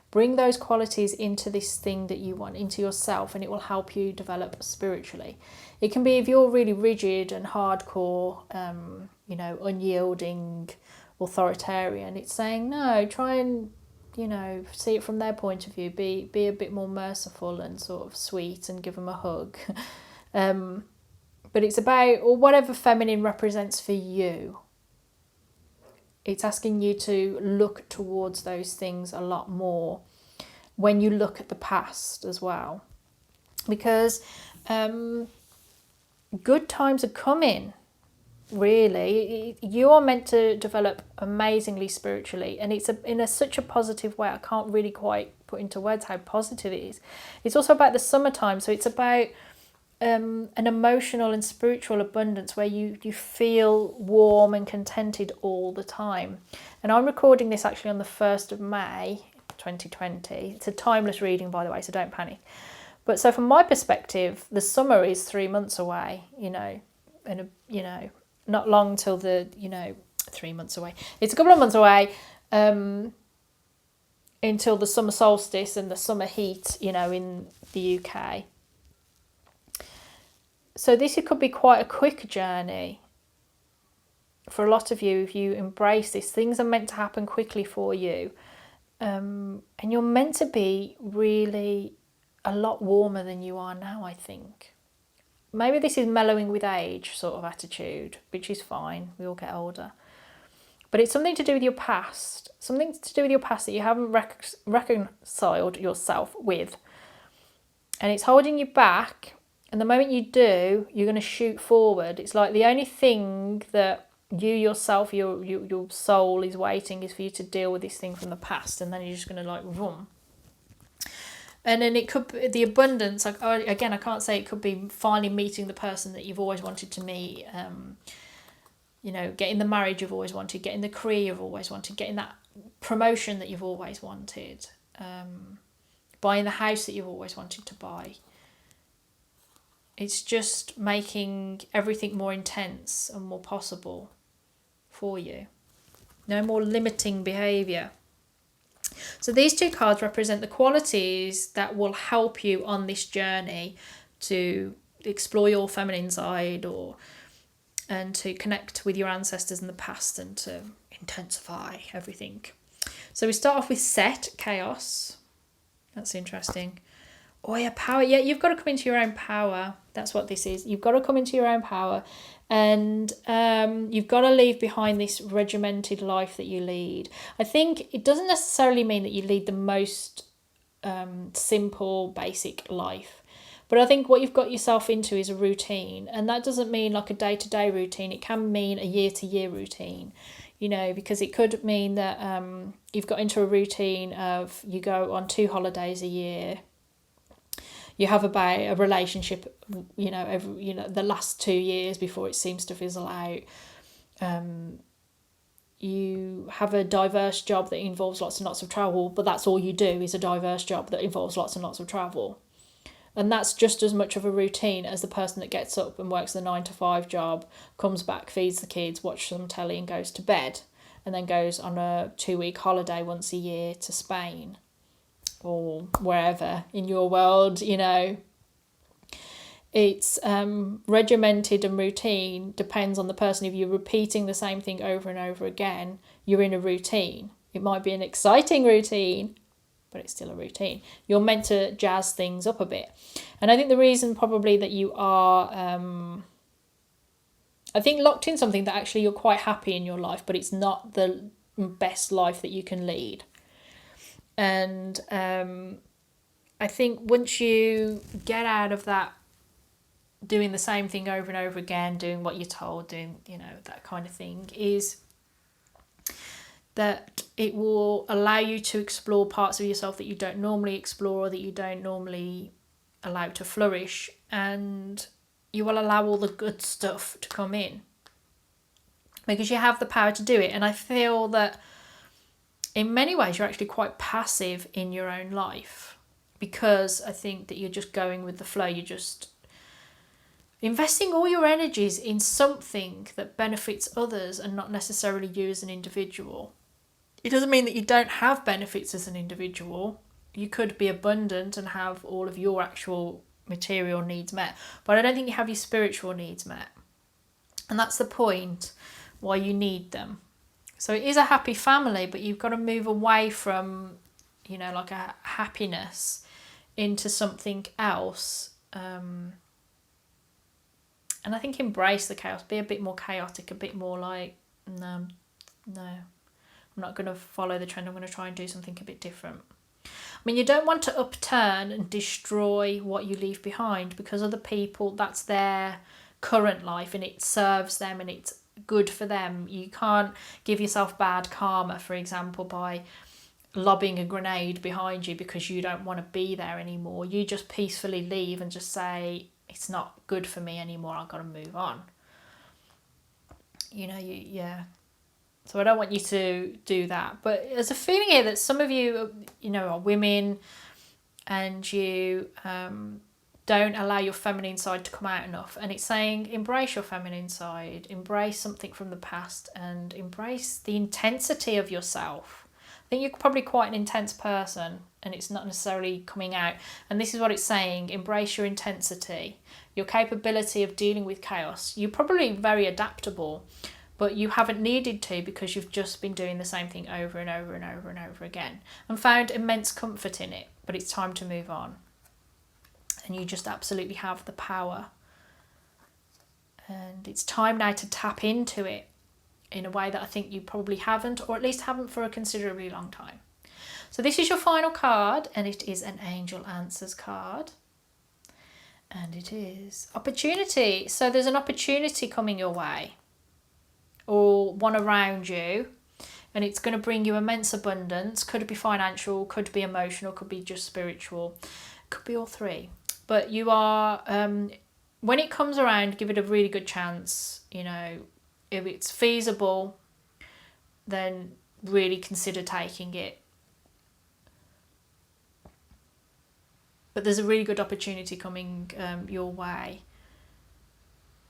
Bring those qualities into this thing that you want, into yourself, and it will help you develop spiritually. It can be if you're really rigid and hardcore, unyielding, authoritarian. It's saying, no, try and, see it from their point of view. Be a bit more merciful and sort of sweet and give them a hug. But it's about, or whatever feminine represents for you. It's asking you to look towards those things a lot more when you look at the past as well. because good times are coming. Really, you are meant to develop amazingly spiritually, and it's in such a positive way. I can't really quite put into words how positive it is. It's also about the summertime, so it's about an emotional and spiritual abundance where you feel warm and contented all the time. And I'm recording this actually on the 1st of May 2020. It's a timeless reading, by the way, so don't panic. But so from my perspective, the summer is 3 months away, and not long till 3 months away. It's a couple of months away until the summer solstice and the summer heat, in the UK. So this could be quite a quick journey for a lot of you if you embrace this. Things are meant to happen quickly for you, and you're meant to be really a lot warmer than you are now, I think. Maybe this is mellowing with age sort of attitude, which is fine. We all get older. But it's something to do with your past. Something to do with your past that you haven't reconciled yourself with. And it's holding you back. And the moment you do, you're going to shoot forward. It's like the only thing that you yourself, your soul is waiting is for you to deal with this thing from the past. And then you're just going to vroom. And then it could be the abundance. Again, I can't say it could be finally meeting the person that you've always wanted to meet. Getting the marriage you've always wanted, getting the career you've always wanted, getting that promotion that you've always wanted, buying the house that you've always wanted to buy. It's just making everything more intense and more possible for you. No more limiting behaviour. So these two cards represent the qualities that will help you on this journey to explore your feminine side and to connect with your ancestors in the past and to intensify everything. So we start off with Set, Chaos. That's interesting. Oh yeah, power. Yeah, you've got to come into your own power. That's what this is. You've got to come into your own power, and you've got to leave behind this regimented life that you lead. I think it doesn't necessarily mean that you lead the most simple, basic life. But I think what you've got yourself into is a routine, and that doesn't mean like a day-to-day routine. It can mean a year-to-year routine, because it could mean that you've got into a routine of you go on 2 holidays a year. You have about a relationship, the last 2 years before it seems to fizzle out. You have a diverse job that involves lots and lots of travel, but that's all you do is a diverse job that involves lots and lots of travel. And that's just as much of a routine as the person that gets up and works the 9-to-5 job, comes back, feeds the kids, watches some telly and goes to bed, and then goes on a 2-week holiday once a year to Spain or wherever in your world, It's regimented and routine depends on the person. If you're repeating the same thing over and over again, you're in a routine. It might be an exciting routine, but it's still a routine. You're meant to jazz things up a bit. And I think the reason probably that you are, locked in something that actually you're quite happy in your life, but it's not the best life that you can lead. And I think once you get out of that, doing the same thing over and over again, doing what you're told, doing, that kind of thing, is that it will allow you to explore parts of yourself that you don't normally explore or that you don't normally allow to flourish, and you will allow all the good stuff to come in because you have the power to do it. And I feel that in many ways you're actually quite passive in your own life, because I think that you're just going with the flow. You're just investing all your energies in something that benefits others and not necessarily you as an individual. It doesn't mean that you don't have benefits as an individual. You could be abundant and have all of your actual material needs met, but I don't think you have your spiritual needs met. And that's the point why you need them. So it is a happy family, but you've got to move away from, like a happiness into something else. And I think embrace the chaos, be a bit more chaotic, a bit more like, no, I'm not going to follow the trend. I'm going to try and do something a bit different. I mean, you don't want to upturn and destroy what you leave behind, because other people, that's their current life and it serves them and it's good for them. You can't give yourself bad karma, for example, by lobbing a grenade behind you because you don't want to be there anymore. You just peacefully leave and just say, it's not good for me anymore, I've got to move on. Yeah. So I don't want you to do that. But there's a feeling here that some of you, are women, and you don't allow your feminine side to come out enough. And it's saying, embrace your feminine side, embrace something from the past, and embrace the intensity of yourself. I think you're probably quite an intense person, and it's not necessarily coming out. And this is what it's saying: embrace your intensity, your capability of dealing with chaos. You're probably very adaptable, but you haven't needed to, because you've just been doing the same thing over and over and over and over again and found immense comfort in it. But it's time to move on. And you just absolutely have the power. And it's time now to tap into it in a way that I think you probably haven't, or at least haven't for a considerably long time. So this is your final card, and it is an Angel Answers card. And it is opportunity. So there's an opportunity coming your way, or one around you, and it's going to bring you immense abundance. Could be financial, could be emotional, could be just spiritual, could be all three. But you are, when it comes around, give it a really good chance. If it's feasible, then really consider taking it. But there's a really good opportunity coming your way.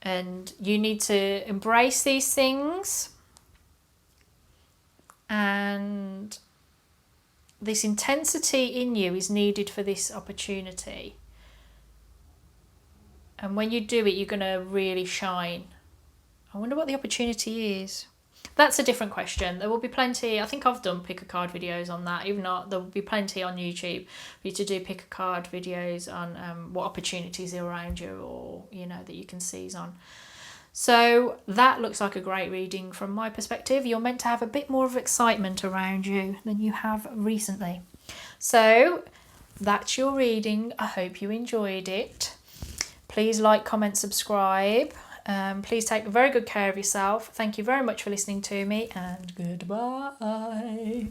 And you need to embrace these things. And this intensity in you is needed for this opportunity. And when you do it, you're going to really shine. I wonder what the opportunity is. That's a different question. There will be plenty. I think I've done pick a card videos on that. If not, there will be plenty on YouTube for you to do pick a card videos on what opportunities are around you, or that you can seize on. So that looks like a great reading from my perspective. You're meant to have a bit more of excitement around you than you have recently. So that's your reading. I hope you enjoyed it. Please like, comment, subscribe. Please take very good care of yourself. Thank you very much for listening to me, and goodbye.